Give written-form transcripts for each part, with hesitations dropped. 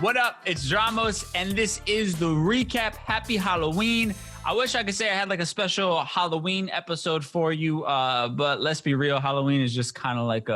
What up? It's Dramos, and this is the recap. Happy Halloween. I wish I could say I had like a special Halloween episode for you, but let's be real. Halloween is just kind of like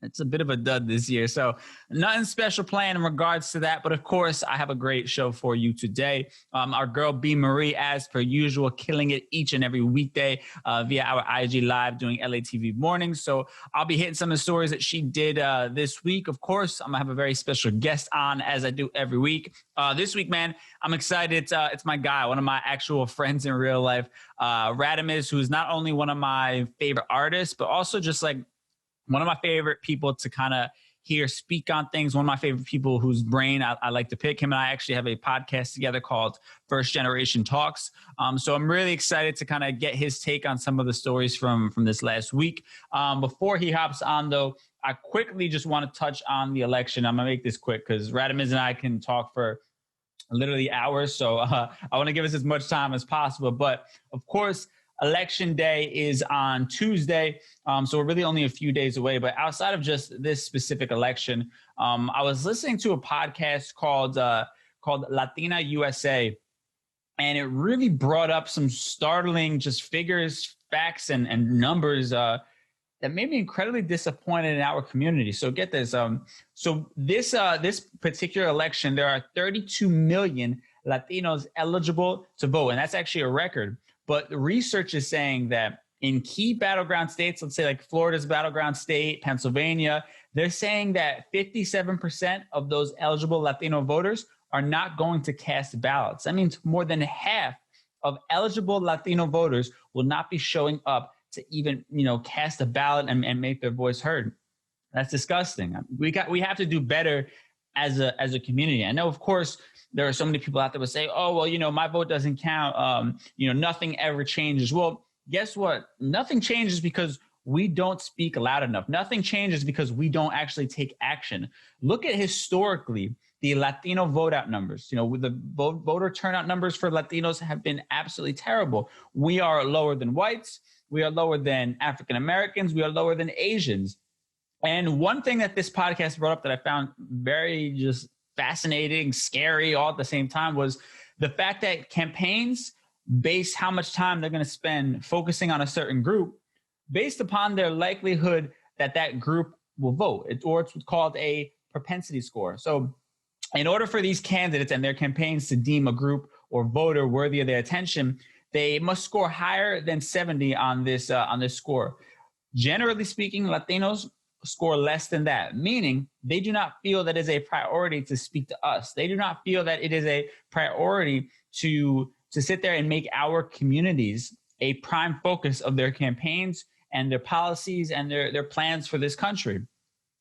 it's a bit of a dud this year. So nothing special planned in regards to that. But of course, I have a great show for you today. Our girl B. Marie, as per usual, killing it each and every weekday via our IG Live doing LATV mornings. So I'll be hitting some of the stories that she did this week. Of course, I'm going to have a very special guest on, as I do every week. This week, man, I'm excited. It's my guy, one of my actual friends in real life, Radamiz, who's not only one of my favorite artists, but also just like one of my favorite people to kind of hear speak on things. One of my favorite people whose brain I like to pick. Him and I actually have a podcast together called First Generation Talks. So I'm really excited to kind of get his take on some of the stories from this last week. Before he hops on, though, I quickly just want to touch on the election. I'm going to make this quick because Radamiz and I can talk for literally hours. So I want to give us as much time as possible. But of course, Election Day is on Tuesday, so we're really only a few days away. But outside of just this specific election, I was listening to a podcast called Latina USA, and it really brought up some startling just figures, facts, and numbers that made me incredibly disappointed in our community. So get this. So this particular election, there are 32 million Latinos eligible to vote, and that's actually a record. But the research is saying that in key battleground states, let's say like Florida's battleground state, Pennsylvania, they're saying that 57% of those eligible Latino voters are not going to cast ballots. That means more than half of eligible Latino voters will not be showing up to even, cast a ballot and make their voice heard. That's disgusting. We have to do better as a community. I know, of course, there are so many people out there who say, oh, well, my vote doesn't count. Nothing ever changes. Well, guess what? Nothing changes because we don't speak loud enough. Nothing changes because we don't actually take action. Look at historically the Latino vote out numbers. The voter turnout numbers for Latinos have been absolutely terrible. We are lower than whites. We are lower than African Americans. We are lower than Asians. And one thing that this podcast brought up that I found very just fascinating, scary, all at the same time was the fact that campaigns base how much time they're going to spend focusing on a certain group based upon their likelihood that that group will vote, or it's called a propensity score. So in order for these candidates and their campaigns to deem a group or voter worthy of their attention, they must score higher than 70 on this score. Generally speaking, Latinos score less than that, meaning they do not feel that it is a priority to speak to us. They do not feel that it is a priority to sit there and make our communities a prime focus of their campaigns and their policies and their plans for this country.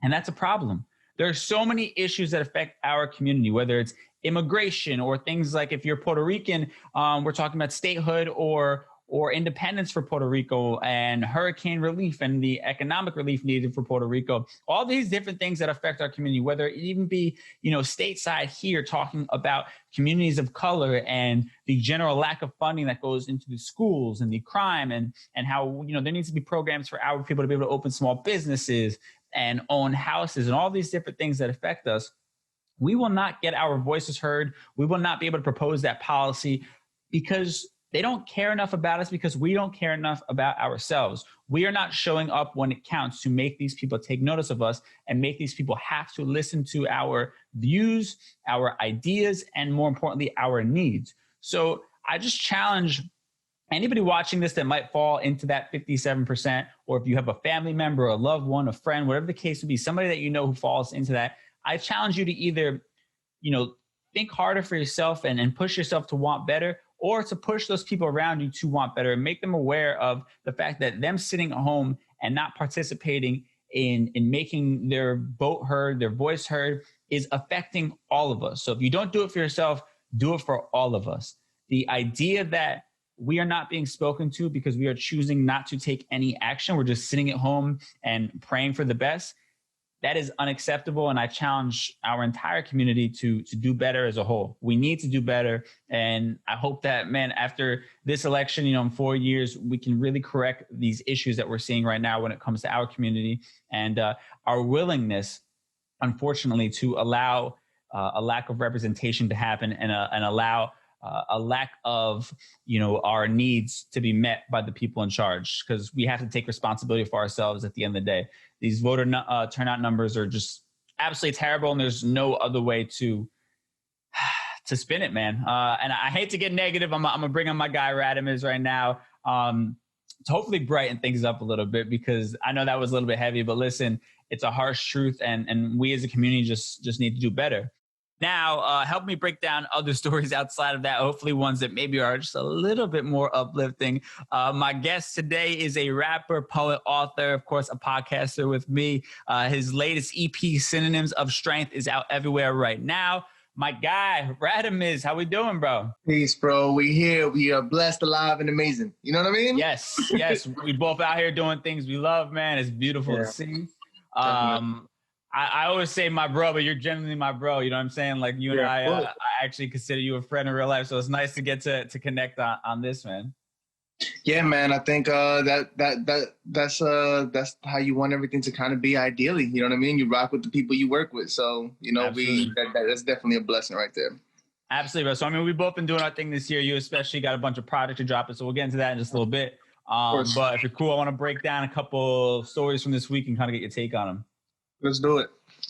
And that's a problem. There are so many issues that affect our community, whether it's immigration or things like if you're Puerto Rican, we're talking about statehood or independence for Puerto Rico and hurricane relief and the economic relief needed for Puerto Rico. All these different things that affect our community, whether it even be, stateside here talking about communities of color and the general lack of funding that goes into the schools and the crime and how, there needs to be programs for our people to be able to open small businesses and own houses and all these different things that affect us. We will not get our voices heard. We will not be able to propose that policy because they don't care enough about us, because we don't care enough about ourselves. We are not showing up when it counts to make these people take notice of us and make these people have to listen to our views, our ideas, and more importantly, our needs. So I just challenge anybody watching this that might fall into that 57%, or if you have a family member, a loved one, a friend, whatever the case would be, somebody that you know who falls into that, I challenge you to either, think harder for yourself and push yourself to want better, or to push those people around you to want better and make them aware of the fact that them sitting at home and not participating in making their vote heard, their voice heard, is affecting all of us. So if you don't do it for yourself, do it for all of us. The idea that we are not being spoken to because we are choosing not to take any action, we're just sitting at home and praying for the best, that is unacceptable. And I challenge our entire community to do better as a whole. We need to do better. And I hope that, man, after this election, in 4 years, we can really correct these issues that we're seeing right now when it comes to our community and our willingness, unfortunately, to allow a lack of representation to happen and allow a lack of, our needs to be met by the people in charge, because we have to take responsibility for ourselves at the end of the day. These voter turnout numbers are just absolutely terrible, and there's no other way to spin it, man. And I hate to get negative. I'm gonna bring on my guy Radamiz right now to hopefully brighten things up a little bit, because I know that was a little bit heavy, but listen, it's a harsh truth, and we as a community just need to do better. Now, help me break down other stories outside of that, hopefully ones that maybe are just a little bit more uplifting. My guest today is a rapper, poet, author, of course, a podcaster with me. His latest EP, Synonyms of Strength, is out everywhere right now. My guy, Radamiz, how we doing, bro? Peace, bro. We here. We are blessed, alive, and amazing. You know what I mean? Yes. We both out here doing things we love, man. It's beautiful to see. I always say my bro, but you're genuinely my bro. You know what I'm saying? Like you and I actually consider you a friend in real life. So it's nice to get to connect on this, man. Yeah, man. I think that's how you want everything to kind of be ideally. You know what I mean? You rock with the people you work with. So, that's definitely a blessing right there. Absolutely, bro. So, I mean, we've both been doing our thing this year. You especially got a bunch of projects to drop, so we'll get into that in just a little bit. But if you're cool, I want to break down a couple stories from this week and kind of get your take on them. Let's do it.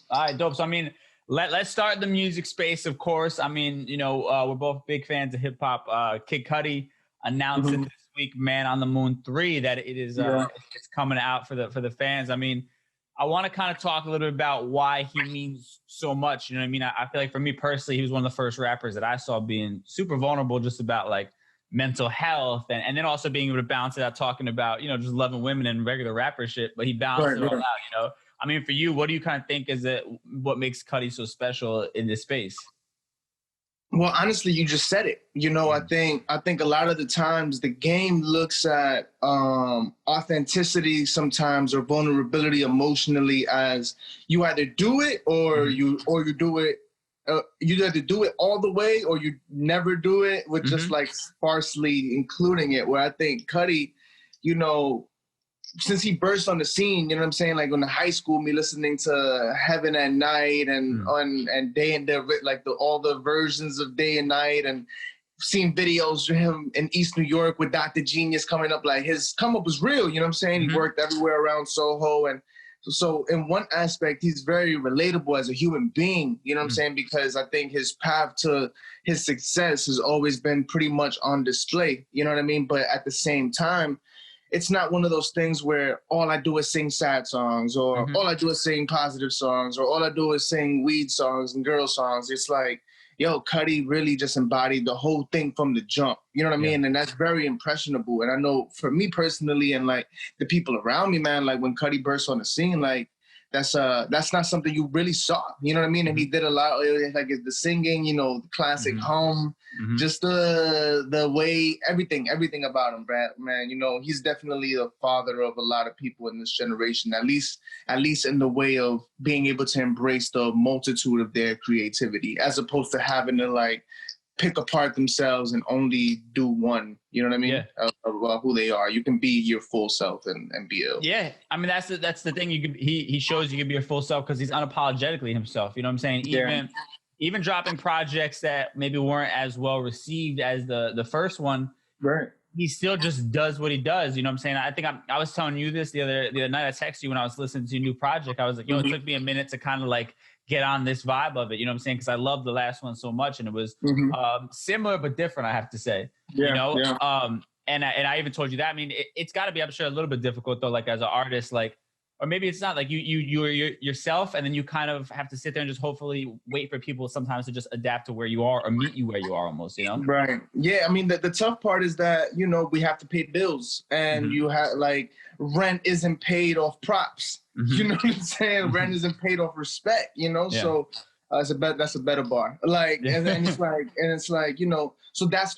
All right, dope. So, I mean, let's start the music space, of course. I mean, we're both big fans of hip hop. Kid Cudi announced this week, Man on the Moon 3, that it is it's coming out for the fans. I mean, I want to kind of talk a little bit about why he means so much. You know what I mean? I feel like for me personally, he was one of the first rappers that I saw being super vulnerable just about like mental health and then also being able to balance it out talking about, just loving women and regular rapper shit, but he balanced it all out, I mean, for you, what do you kind of think is what makes Cudi so special in this space? Well, honestly, you just said it. I think a lot of the times the game looks at authenticity sometimes, or vulnerability emotionally, as you either do it or you do it. You either do it all the way or you never do it, with just like sparsely including it. Where I think Cudi, since he burst on the scene, you know what I'm saying? Like on the high school, me listening to Heaven at Night and Day and all the versions of Day and Night, and seeing videos of him in East New York with Dr. Genius coming up. Like his come up was real, you know what I'm saying? He worked everywhere around Soho. And so in one aspect, he's very relatable as a human being, you know what I'm saying? Because I think his path to his success has always been pretty much on display, you know what I mean? But at the same time, it's not one of those things where all I do is sing sad songs, or all I do is sing positive songs, or all I do is sing weed songs and girl songs. It's like, yo, Cudi really just embodied the whole thing from the jump. You know what I mean? And that's very impressionable. And I know for me personally and like the people around me, man, like when Cudi burst on the scene, like that's not something you really saw. You know what I mean? And he did a lot, like the singing, the classic hum, just the way, everything about him, Brad, man. He's definitely the father of a lot of people in this generation, at least in the way of being able to embrace the multitude of their creativity, as opposed to having to like pick apart themselves and only do one, you know what I mean? Of who they are. You can be your full self and be ill. Yeah. I mean, that's the thing. He shows you can be your full self because he's unapologetically himself. You know what I'm saying? Even dropping projects that maybe weren't as well received as the first one. Right. He still just does what he does. You know what I'm saying? I think I was telling you this the other night. I texted you when I was listening to your new project. I was like, it took me a minute to kind of like get on this vibe of it. You know what I'm saying? Because I love the last one so much, and it was similar but different, I have to say. And I even told you that. I mean, it's got to be, I'm sure, a little bit difficult though, like as an artist, like, or maybe it's not, like you're yourself, and then you kind of have to sit there and just hopefully wait for people sometimes to just adapt to where you are or meet you where you are almost, Right. Yeah. I mean, the tough part is that, we have to pay bills, and you have like rent isn't paid off props. You know what I'm saying? Rent isn't paid off respect, so that's a better bar. Like, and it's like, so that's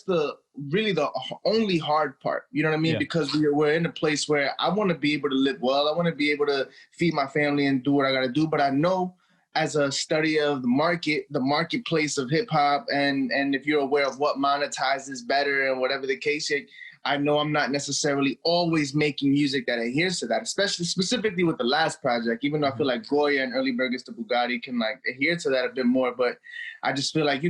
the really the only hard part, you know what I mean? Because we're in a place where I want to be able to live well. I want to be able to feed my family and do what I got to do. But I know, as a study of the marketplace of hip hop, and if you're aware of what monetizes better and whatever the case, I know I'm not necessarily always making music that adheres to that, especially specifically with the last project, even though I feel like Goya and Early Burgers to Bugatti can like adhere to that a bit more. But I just feel like,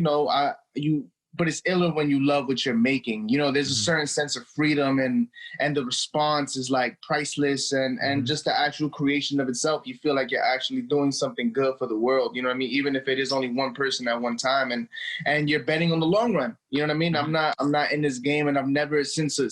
but it's iller when you love what you're making. There's a certain sense of freedom and the response is like priceless and just the actual creation of itself. You feel like you're actually doing something good for the world. You know what I mean? Even if it is only one person at one time and you're betting on the long run. You know what I mean? I'm not in this game, and I've never since a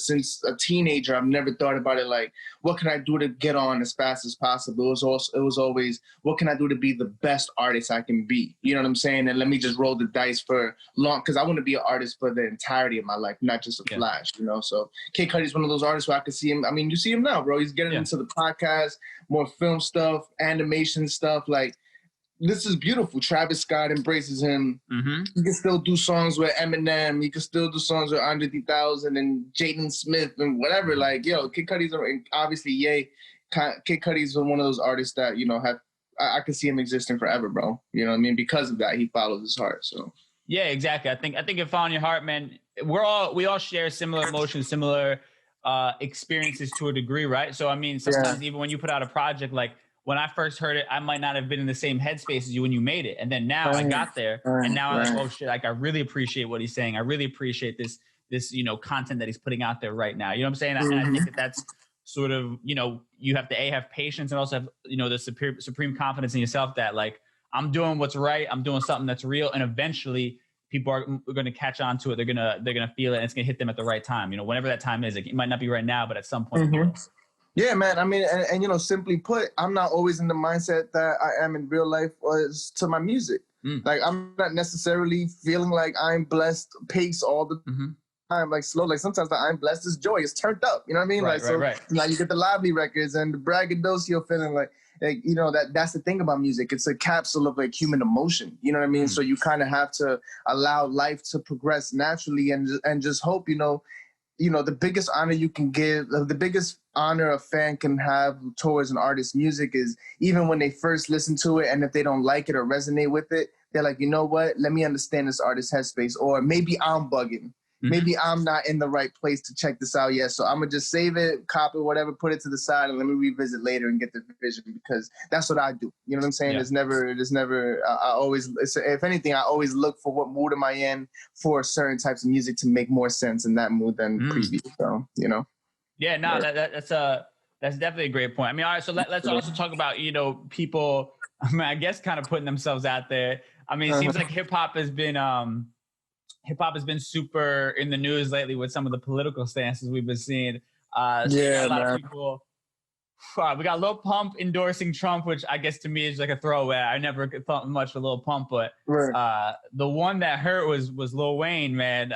teenager, I've never thought about it like, what can I do to get on as fast as possible? It was always, what can I do to be the best artist I can be? You know what I'm saying? And let me just roll the dice for long, because I want to be an artist for the entirety of my life, not just a flash, So Kid Cudi's one of those artists where I can see him. I mean, you see him now, bro. He's getting into the podcast, more film stuff, animation stuff. Like, this is beautiful. Travis Scott embraces him. He can still do songs with Eminem. He can still do songs with Andre 3000 and Jaden Smith and whatever. Like, Kid Cudi's obviously, Kid Cudi's one of those artists that, I can see him existing forever, bro. You know what I mean? Because of that, he follows his heart. So yeah, exactly. I think it found your heart, man. We all share similar emotions, similar experiences to a degree, right? So I mean, sometimes even when you put out a project, like when I first heard it, I might not have been in the same headspace as you when you made it. And then now I got there and now I'm like, oh shit, like I really appreciate what he's saying. I really appreciate this, content that he's putting out there right now. You know what I'm saying? And I think that's sort of, you have to have patience and also have, the supreme confidence in yourself that like, I'm doing what's right. I'm doing something that's real. And eventually people are going to catch on to it. They're going to feel it and it's going to hit them at the right time. Whenever that time is, it might not be right now, but at some point. Yeah, man. I mean, and simply put, I'm not always in the mindset that I am in real life as to my music. Like, I'm not necessarily feeling like I'm blessed pace all the time, like slow. Like sometimes the I'm blessed is joy. It's turned up. You know what I mean? Right, like, like you get the lively records and the braggadocio feeling like that's the thing about music. It's a capsule of like human emotion. You know what I mean? So you kind of have to allow life to progress naturally and just hope, the biggest honor you can give, the biggest honor a fan can have towards an artist's music is even when they first listen to it, and if they don't like it or resonate with it, they're like, you know what? Let me understand this artist's headspace, or maybe I'm bugging. Maybe I'm not in the right place to check this out yet. So I'm going to just save it, copy whatever, put it to the side, and let me revisit later and get the vision, because that's what I do. You know what I'm saying? If anything, I always look for what mood am I in for certain types of music to make more sense in that mood than previous. So, Yeah, no, that's definitely a great point. I mean, all right, so let's also talk about, people, I guess kind of putting themselves out there. I mean, it seems like hip hop has been super in the news lately with some of the political stances we've been seeing. A lot of people. We got Lil Pump endorsing Trump, which I guess to me is like a throwaway. I never thought much of Lil Pump, but the one that hurt was Lil Wayne, man.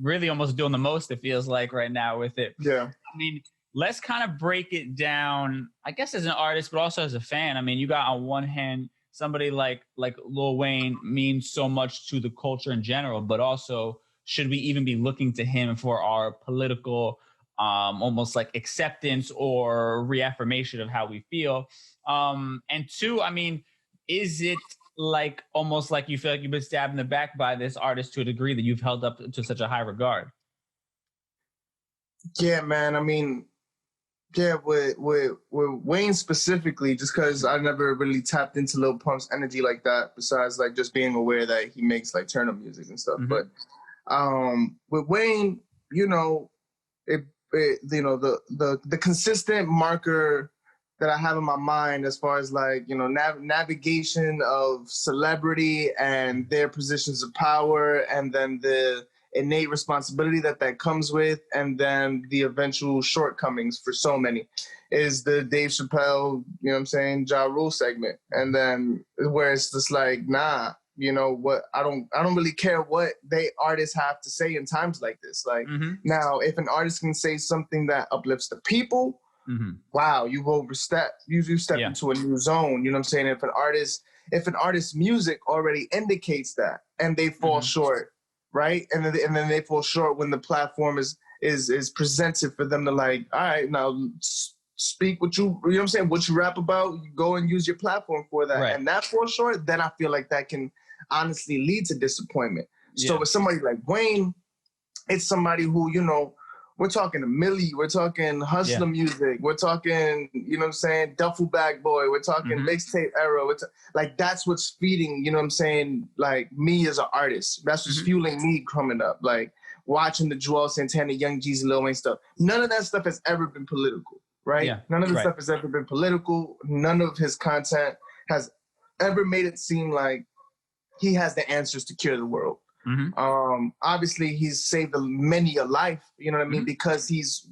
Really almost doing the most, it feels like right now with it. Yeah. I mean, let's kind of break it down, I guess as an artist, but also as a fan. I mean, you got on one hand, somebody like Lil Wayne means so much to the culture in general, but also should we even be looking to him for our political almost like acceptance or reaffirmation of how we feel? And two, I mean, is it like almost like you feel like you've been stabbed in the back by this artist to a degree that you've held up to such a high regard? Yeah, man. I mean, yeah, with Wayne specifically, just because I never really tapped into Lil Pump's energy like that, besides like just being aware that he makes like turn up music and stuff. But with Wayne, the consistent marker that I have in my mind as far as like, navigation of celebrity and their positions of power, and then the innate responsibility that comes with, and then the eventual shortcomings for so many, is the Dave Chappelle, Ja Rule segment. And then where it's just like, nah, what, I don't really care what artists have to say in times like this. Like now, if an artist can say something that uplifts the people, wow, you've overstepped. You've stepped into a new zone. You know what I'm saying? If an artist's music already indicates that, and they fall short, right? And then they fall short when the platform is presented for them to like, all right, now speak what you know what I'm saying, what you rap about, you go and use your platform for that. Right. And that falls short, then I feel like that can honestly lead to disappointment. So with somebody like Wayne, it's somebody who, we're talking a Millie, we're talking hustler music, we're talking, you know what I'm saying, Duffel Bag Boy, we're talking mixtape era. Like that's what's feeding, you know what I'm saying, like me as an artist. That's what's fueling me coming up. Like watching the Joel Santana, Young Jeezy, Lil Wayne stuff. None of that stuff has ever been political, right? Yeah, none of the stuff has ever been political. None of his content has ever made it seem like he has the answers to cure the world. Obviously he's saved many a life, you know what I mean? Because he's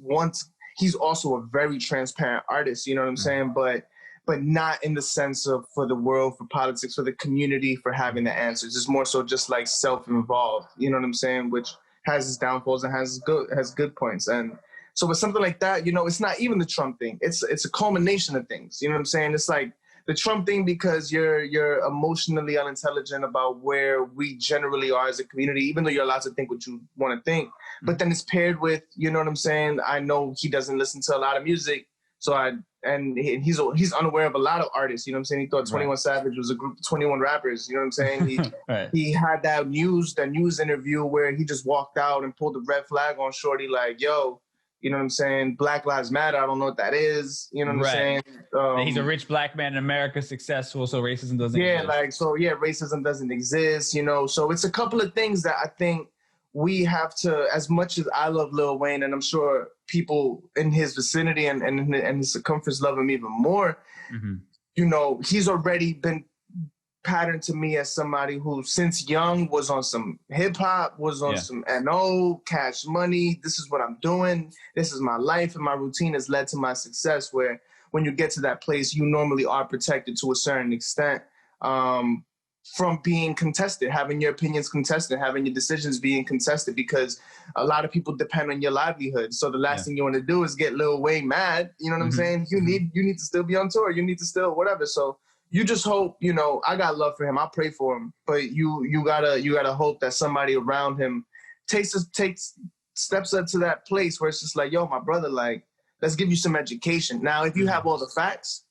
also a very transparent artist, you know what I'm saying? But not in the sense of for the world, for politics, for the community, for having the answers. It's more so just like self-involved, you know what I'm saying? Which has its downfalls and has good points. And so with something like that, you know, it's not even the Trump thing. It's a culmination of things, you know what I'm saying? It's like the Trump thing because you're emotionally unintelligent about where we generally are as a community, even though you're allowed to think what you want to think. But then it's paired with, you know what I'm saying? I know he doesn't listen to a lot of music, he's unaware of a lot of artists. You know what I'm saying? He thought 21 Savage was a group of 21 rappers. You know what I'm saying? He had that news interview where he just walked out and pulled the red flag on Shorty, like, yo. You know what I'm saying? Black Lives Matter. I don't know what that is. You know what I'm saying? He's a rich black man in America, successful, so racism doesn't exist. Racism doesn't exist, you know? So it's a couple of things that I think we have to, as much as I love Lil Wayne, and I'm sure people in his vicinity and his circumference love him even more, you know, he's already been pattern to me as somebody who since young was on some hip hop, was on some NO, Cash Money. This is what I'm doing. This is my life, and my routine has led to my success, where when you get to that place, you normally are protected to a certain extent from being contested, having your opinions contested, having your decisions being contested, because a lot of people depend on your livelihood. So the last thing you want to do is get Lil Wayne mad. You know what I'm saying? You need to still be on tour. You need to still whatever. So you just hope, you know, I got love for him. I pray for him, but you gotta hope that somebody around him takes steps up to that place where it's just like, yo, my brother, like, let's give you some education. Now, if you have all the facts,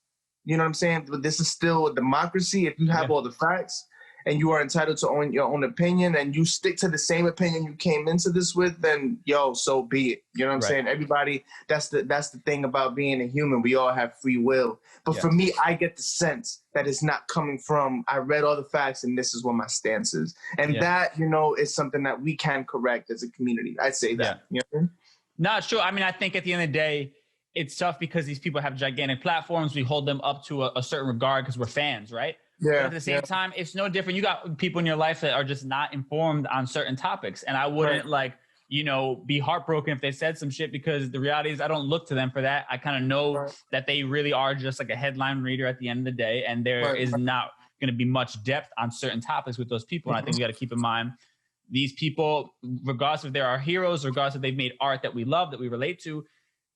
you know what I'm saying? But this is still a democracy. If you have all the facts and you are entitled to own your own opinion and you stick to the same opinion you came into this with, then yo, so be it. You know what I'm saying? Everybody, that's the thing about being a human. We all have free will. But for me, I get the sense that it's not coming from, I read all the facts and this is what my stance is. And that, you know, is something that we can correct as a community. I'd say that. You know what I mean? Not sure. I mean, I think at the end of the day, it's tough because these people have gigantic platforms. We hold them up to a certain regard because we're fans, right? Yeah. But at the same time, it's no different. You got people in your life that are just not informed on certain topics. And I wouldn't be heartbroken if they said some shit, because the reality is I don't look to them for that. I kind of know that they really are just like a headline reader at the end of the day. And there is not going to be much depth on certain topics with those people. And I think we got to keep in mind these people, regardless if they're our heroes, regardless if they've made art that we love, that we relate to,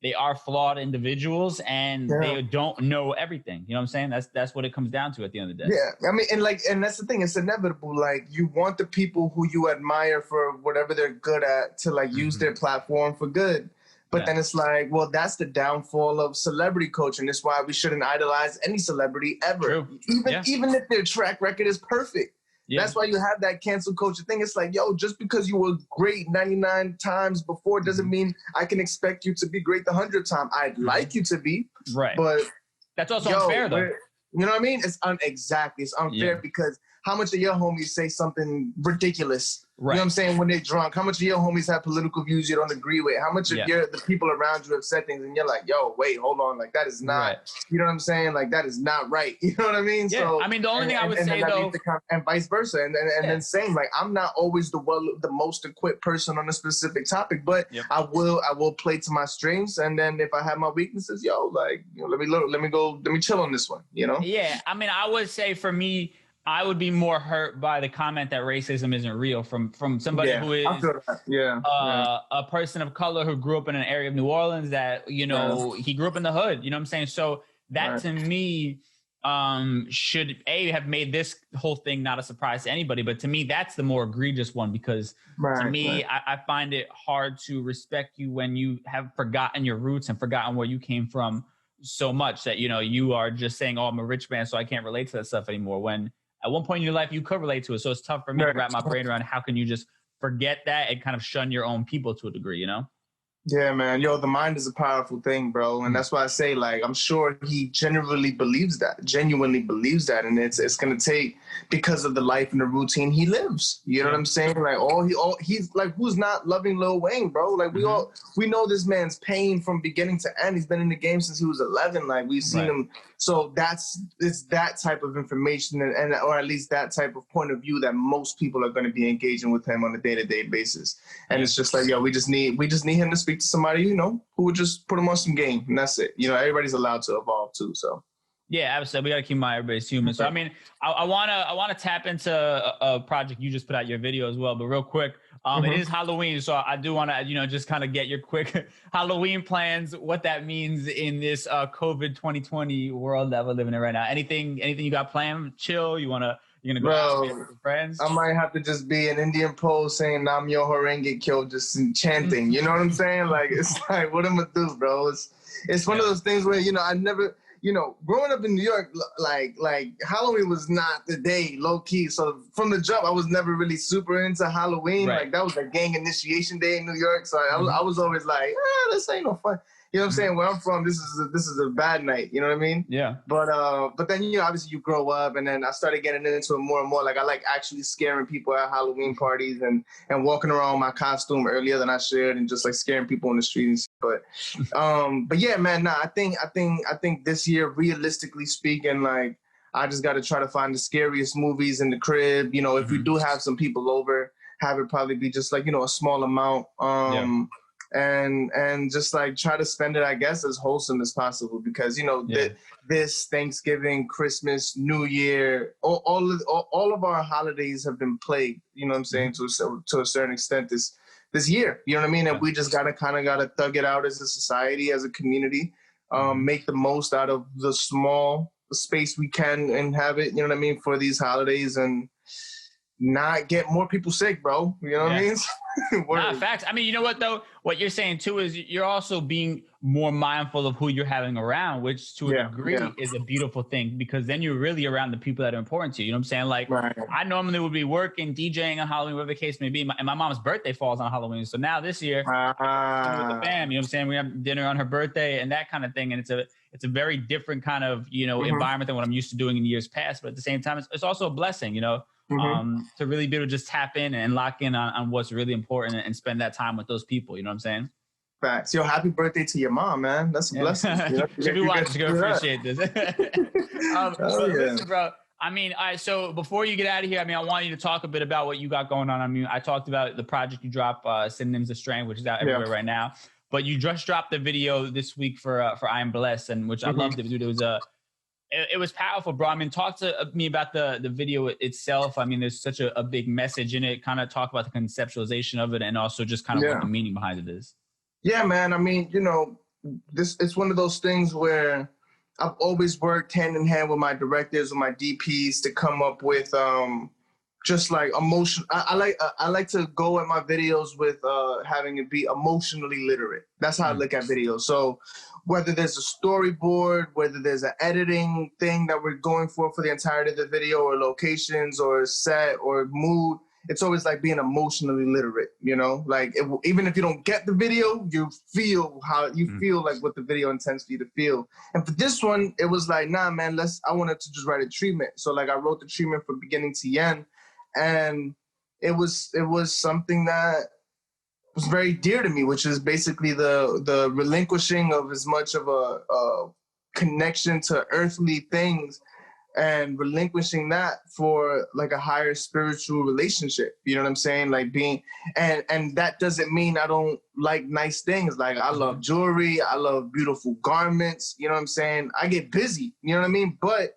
they are flawed individuals and they don't know everything. You know what I'm saying? That's what it comes down to at the end of the day. Yeah. I mean, and that's the thing. It's inevitable. Like, you want the people who you admire for whatever they're good at to like use their platform for good. But then it's like, well, that's the downfall of celebrity culture. And that's why we shouldn't idolize any celebrity ever. True. Even if their track record is perfect. Yeah. That's why you have that cancel culture thing. It's like, yo, just because you were great 99 times before doesn't mean I can expect you to be great the 100th time. I'd like you to be. Right. But that's also unfair, though. You know what I mean? It's unfair because how much of your homies say something ridiculous? Right. You know what I'm saying? When they're drunk, how much of your homies have political views you don't agree with? How much of the people around you have said things and you're like, yo, wait, hold on. Like, that is not, you know what I'm saying? Like, that is not right. You know what I mean? Yeah. So, I mean, the only thing I would say, though. And vice versa. And then same, like, I'm not always the most equipped person on a specific topic, but I will play to my strengths. And then if I have my weaknesses, yo, like, you know, let me chill on this one, you know? Yeah. I mean, I would say for me, I would be more hurt by the comment that racism isn't real from somebody who is a person of color who grew up in an area of New Orleans that, you know, he grew up in the hood, you know what I'm saying? So that to me should have made this whole thing not a surprise to anybody. But to me, that's the more egregious one, because to me, I find it hard to respect you when you have forgotten your roots and forgotten where you came from so much that, you know, you are just saying, oh, I'm a rich man, so I can't relate to that stuff anymore. When at one point in your life, you could relate to it. So it's tough for me to wrap my brain around how can you just forget that and kind of shun your own people to a degree, you know? Yeah, man. Yo, the mind is a powerful thing, bro. And that's why I say, like, I'm sure he genuinely believes that. And it's gonna take, because of the life and the routine he lives. You know what I'm saying? Like he's like, who's not loving Lil Wayne, bro? Like we know this man's pain from beginning to end. He's been in the game since he was 11. Like we've seen him. So it's that type of information and or at least that type of point of view that most people are going to be engaging with him on a day-to-day basis. And it's just like, yo, we just need him to speak to somebody, you know, who would just put him on some game, and that's it. You know, everybody's allowed to evolve too. So yeah, absolutely. We got to keep in mind everybody's human. So I mean, I wanna tap into a project you just put out your video as well. But real quick, it is Halloween, so I do want to, you know, just kind of get your quick Halloween plans, what that means in this COVID 2020 world that we're living in right now. Anything you got planned? Chill? You're gonna go out with friends? I might have to just be an Indian pose saying Nam Yo Horenge Kyo, just chanting. You know what I'm saying? Like, it's like, what am I do, bro? It's one of those things where, you know, I never, you know, growing up in New York, like Halloween was not the day, low key. So from the jump, I was never really super into Halloween. Like that was a gang initiation day in New York. So I was always like, this ain't no fun. You know what I'm saying? Where I'm from, this is a bad night. You know what I mean? Yeah. But then, you know, obviously you grow up, and then I started getting into it more and more. Like I like actually scaring people at Halloween parties and walking around with my costume earlier than I should, and just like scaring people in the streets. But yeah, man, I think this year, realistically speaking, like I just got to try to find the scariest movies in the crib. You know, if we do have some people over, have it probably be just like, you know, a small amount. And just like try to spend it, I guess, as wholesome as possible, because, you know, this Thanksgiving, Christmas, New Year, all of our holidays have been plagued, you know what I'm saying, to a certain extent this year, you know what I mean? And we just gotta thug it out as a society, as a community, make the most out of the small space we can inhabit, you know what I mean, for these holidays, and not get more people sick, bro. You know what I mean? Nah, facts. I mean, you know what though? What you're saying too is you're also being more mindful of who you're having around, which to a degree is a beautiful thing, because then you're really around the people that are important to you. You know what I'm saying? Like I normally would be working, DJing on Halloween, whatever the case may be. And my mom's birthday falls on Halloween. So now this year, with the fam, you know what I'm saying? We have dinner on her birthday and that kind of thing. And it's a very different kind of, you know, environment than what I'm used to doing in years past. But at the same time, it's also a blessing, you know, to really be able to just tap in and lock in on what's really important and spend that time with those people. You know what I'm saying? Facts. Yo, happy birthday to your mom, man. That's a blessing. Should be watching. She's gonna appreciate this. Listen, bro. I mean, all right, so before you get out of here, I mean, I want you to talk a bit about what you got going on. I mean, I talked about the project you dropped, Synonyms of Strength, which is out everywhere right now. But you just dropped the video this week for I Am Blessed, and which I loved it, dude. It was powerful, bro. I mean, talk to me about the video itself. I mean, there's such a big message in it. Kind of talk about the conceptualization of it, and also just kind of what the meaning behind it is. Yeah, man. I mean, you know, it's one of those things where I've always worked hand in hand with my directors, with my DPs, to come up with just like emotion. I like to go at my videos with having it be emotionally literate. That's how I look at videos. So whether there's a storyboard, whether there's an editing thing that we're going for the entirety of the video, or locations or set or mood, it's always like being emotionally literate, you know, like even if you don't get the video, you feel how you feel, like what the video intends for you to feel. And for this one, it was like, nah, man, I wanted to just write a treatment. So like I wrote the treatment from beginning to end, and it was something that was very dear to me, which is basically the relinquishing of as much of a connection to earthly things, and relinquishing that for like a higher spiritual relationship. You know what I'm saying? Like being, and that doesn't mean I don't like nice things. Like I love jewelry, I love beautiful garments, you know what I'm saying? I get busy, you know what I mean? But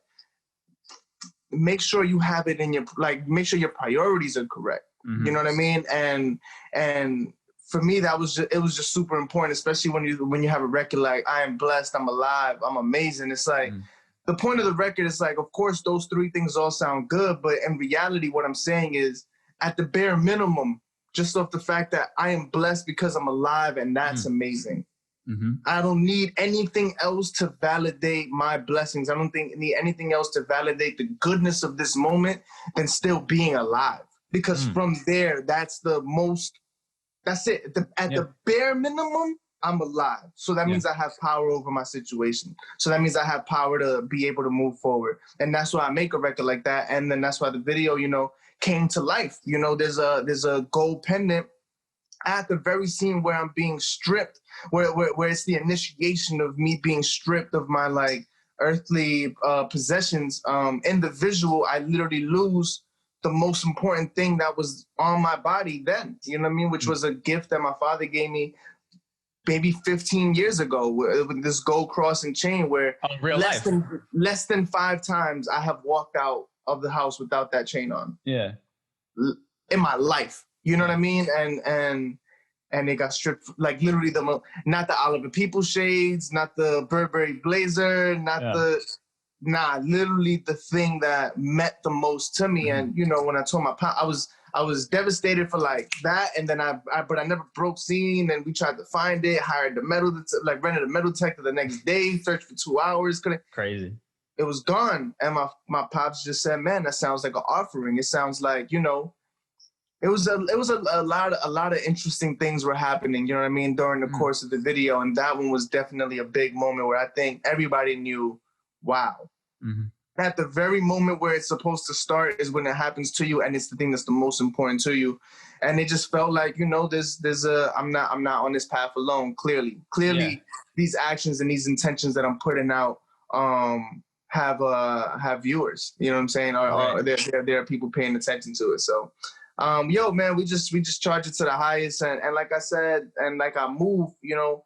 make sure you have it in your, like, make sure your priorities are correct. You know what I mean? And for me, it was just super important, especially when you have a record like I Am Blessed, I'm Alive, I'm Amazing. It's like, the point of the record is like, of course, those three things all sound good, but in reality, what I'm saying is, at the bare minimum, just off the fact that I am blessed because I'm alive, and that's amazing. I don't need anything else to validate my blessings. I don't need anything else to validate the goodness of this moment than still being alive. Because from there, that's the most That's it. At the bare minimum, I'm alive. So that means I have power over my situation. So that means I have power to be able to move forward. And that's why I make a record like that. And then that's why the video, you know, came to life. You know, there's a gold pendant at the very scene where I'm being stripped, where it's the initiation of me being stripped of my like earthly possessions. In the visual, I literally lose the most important thing that was on my body then, you know what I mean? Which was a gift that my father gave me maybe 15 years ago with this gold cross and chain where less than 5 times I have walked out of the house without that chain on. Yeah. In my life, you know what I mean? And they got stripped, like literally not the Oliver People shades, not the Burberry blazer, literally the thing that meant the most to me. And, you know, when I told my pop, I was devastated for like that. And then but I never broke scene, and we tried to find it, hired the rented a metal detector the next day, searched for 2 hours. Crazy. It was gone. And my pops just said, man, that sounds like an offering. It sounds like, you know, it was a lot of interesting things were happening, you know what I mean, during the course of the video. And that one was definitely a big moment where I think everybody knew, wow. At the very moment where it's supposed to start is when it happens to you, and it's the thing that's the most important to you. And it just felt like, you know, I'm not on this path alone. Clearly, these actions and these intentions that I'm putting out have viewers. You know what I'm saying? Or there are people paying attention to it. So, yo, man, we just charge it to the highest. And like I said, and like I move, you know,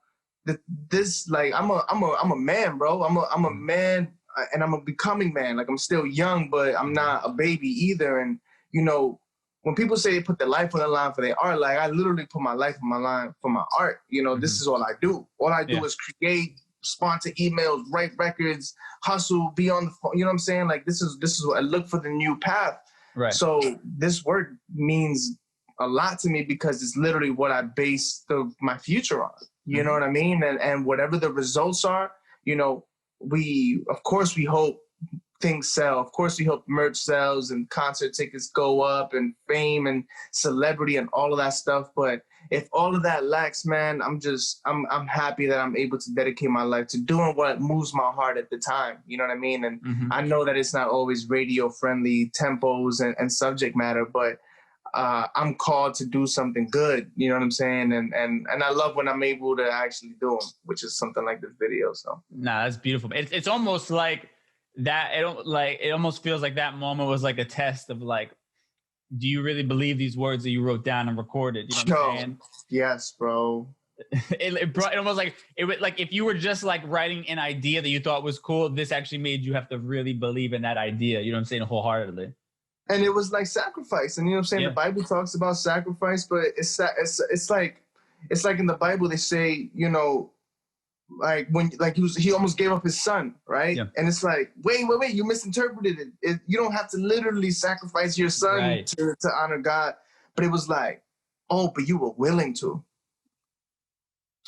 this like I'm a man, bro. I'm a man. And I'm a becoming man. Like I'm still young, but I'm not a baby either. And, you know, when people say they put their life on the line for their art, like I literally put my life on my line for my art. You know, this is all I do. All I do is create, sponsor emails, write records, hustle, be on the phone. You know what I'm saying? Like this is what I look for, the new path. Right. So this work means a lot to me because it's literally what I base my future on. You know what I mean? And whatever the results are, you know, of course we hope things sell. Of course we hope merch sells and concert tickets go up and fame and celebrity and all of that stuff. But if all of that lacks, man, I'm happy that I'm able to dedicate my life to doing what moves my heart at the time. You know what I mean? And I know that it's not always radio friendly tempos and subject matter, but I'm called to do something good, you know what I'm saying? And I love when I'm able to actually do them, which is something like this video. So nah, that's beautiful. It's almost like that. It almost feels like that moment was like a test of like, do you really believe these words that you wrote down and recorded? You know what I'm saying? Yes, bro. It almost like if you were just like writing an idea that you thought was cool, this actually made you have to really believe in that idea. You know what I'm saying? Wholeheartedly. And it was like sacrifice. And you know what I'm saying? Yeah. The Bible talks about sacrifice, but it's like in the Bible, they say, you know, like when, like he almost gave up his son, right? Yeah. And it's like, wait, you misinterpreted it. You don't have to literally sacrifice your son to honor God. But it was like, oh, but you were willing to.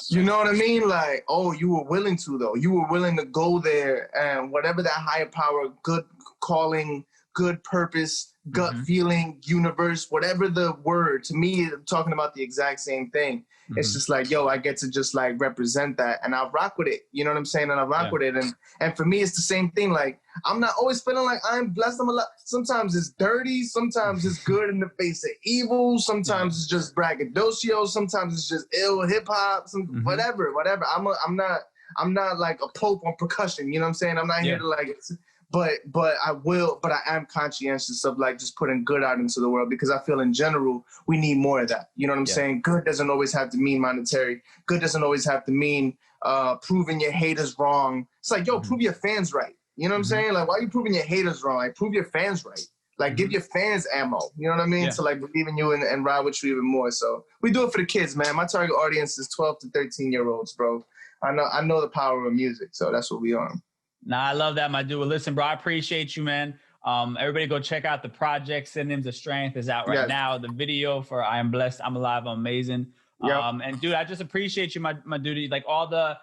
You know what I mean? Like, oh, you were willing to, though. You were willing to go there, and whatever that higher power, good calling, good purpose, gut feeling, universe, whatever the word, to me, I'm talking about the exact same thing. It's just like, yo, I get to just like represent that, and I'll rock with it. You know what I'm saying? And I'll rock with it. And for me, it's the same thing. Like, I'm not always feeling like I'm blessed. I'm alive. Sometimes it's dirty. Sometimes it's good in the face of evil. Sometimes it's just braggadocio. Sometimes it's just ill hip hop. Whatever. I'm not like a pope on percussion. You know what I'm saying? I'm not here to like, but I am conscientious of like just putting good out into the world, because I feel in general we need more of that. You know what I'm saying? Good doesn't always have to mean monetary. Good doesn't always have to mean proving your haters wrong. It's like, yo, prove your fans right. You know what I'm saying? Like, why are you proving your haters wrong? Like, prove your fans right. Like, give your fans ammo. You know what I mean? To like believe in you and ride with you even more. So we do it for the kids, man. My target audience is 12 to 13-year-olds, bro. I know the power of music, so that's what we on. Nah, I love that, my dude. Well, listen, bro, I appreciate you, man. Everybody go check out the project. Synonyms of Strength is out right now. The video for I Am Blessed, I'm Alive, I'm Amazing. And dude, I just appreciate you, my dude. Like all the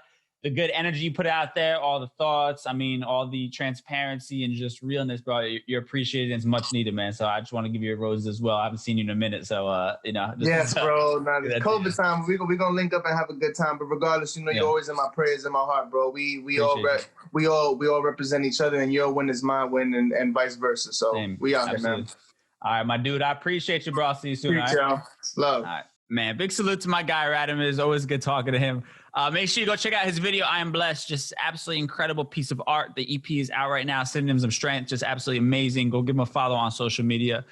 the good energy you put out there, all the thoughts. I mean, all the transparency and just realness, bro. You're appreciated and it's much needed, man. So I just want to give you a rose as well. I haven't seen you in a minute. So, Yes, bro. Now, it's COVID time. We're going to link up and have a good time. But regardless, you're always in my prayers, in my heart, bro. We all represent each other, and your win is my win, and vice versa. So Same. We out here, man. All right, my dude. I appreciate you, bro. I'll see you soon. Appreciate y'all. Love. All right. Man, big salute to my guy, Radamiz. Always good talking to him. Make sure you go check out his video, I Am Blessed. Just absolutely incredible piece of art. The EP is out right now, sending him some strength. Just absolutely amazing. Go give him a follow on social media.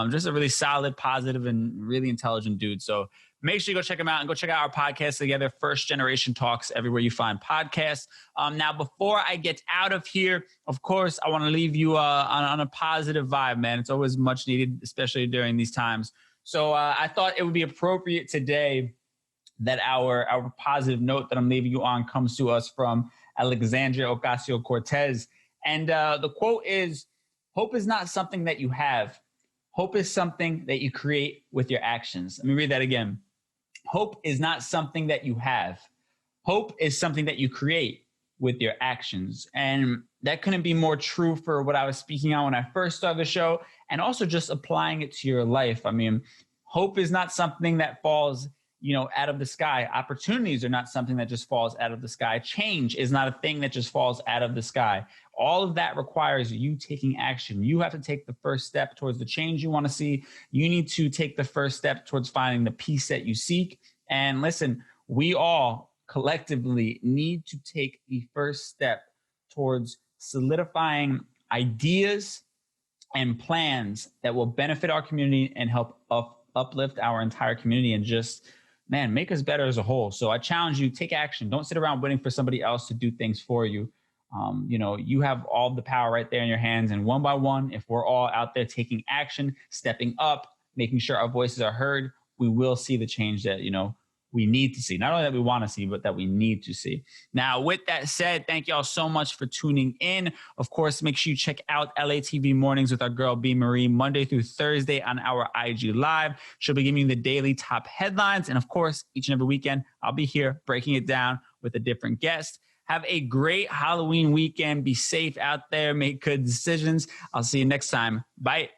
Just a really solid, positive, and really intelligent dude. So make sure you go check him out and go check out our podcast together, First Generation Talks, everywhere you find podcasts. Now, before I get out of here, of course, I want to leave you on a positive vibe, man. It's always much needed, especially during these times. So I thought it would be appropriate today that our positive note that I'm leaving you on comes to us from Alexandria Ocasio-Cortez. And the quote is, "Hope is not something that you have. Hope is something that you create with your actions." Let me read that again. Hope is not something that you have. Hope is something that you create with your actions. And that couldn't be more true for what I was speaking on when I first started the show, and also just applying it to your life. I mean, hope is not something that falls, out of the sky. Opportunities are not something that just falls out of the sky. Change is not a thing that just falls out of the sky. All of that requires you taking action. You have to take the first step towards the change you want to see. You need to take the first step towards finding the peace that you seek. And listen, we all collectively need to take the first step towards solidifying ideas and plans that will benefit our community and help uplift our entire community and just, man, make us better as a whole. So I challenge you, take action. Don't sit around waiting for somebody else to do things for you. You have all the power right there in your hands. And one by one, if we're all out there taking action, stepping up, making sure our voices are heard, we will see the change that, we need to see. Not only that we want to see, but that we need to see. Now, with that said, thank y'all so much for tuning in. Of course, make sure you check out LATV Mornings with our girl, B. Marie, Monday through Thursday on our IG Live. She'll be giving you the daily top headlines. And of course, each and every weekend, I'll be here breaking it down with a different guest. Have a great Halloween weekend. Be safe out there. Make good decisions. I'll see you next time. Bye.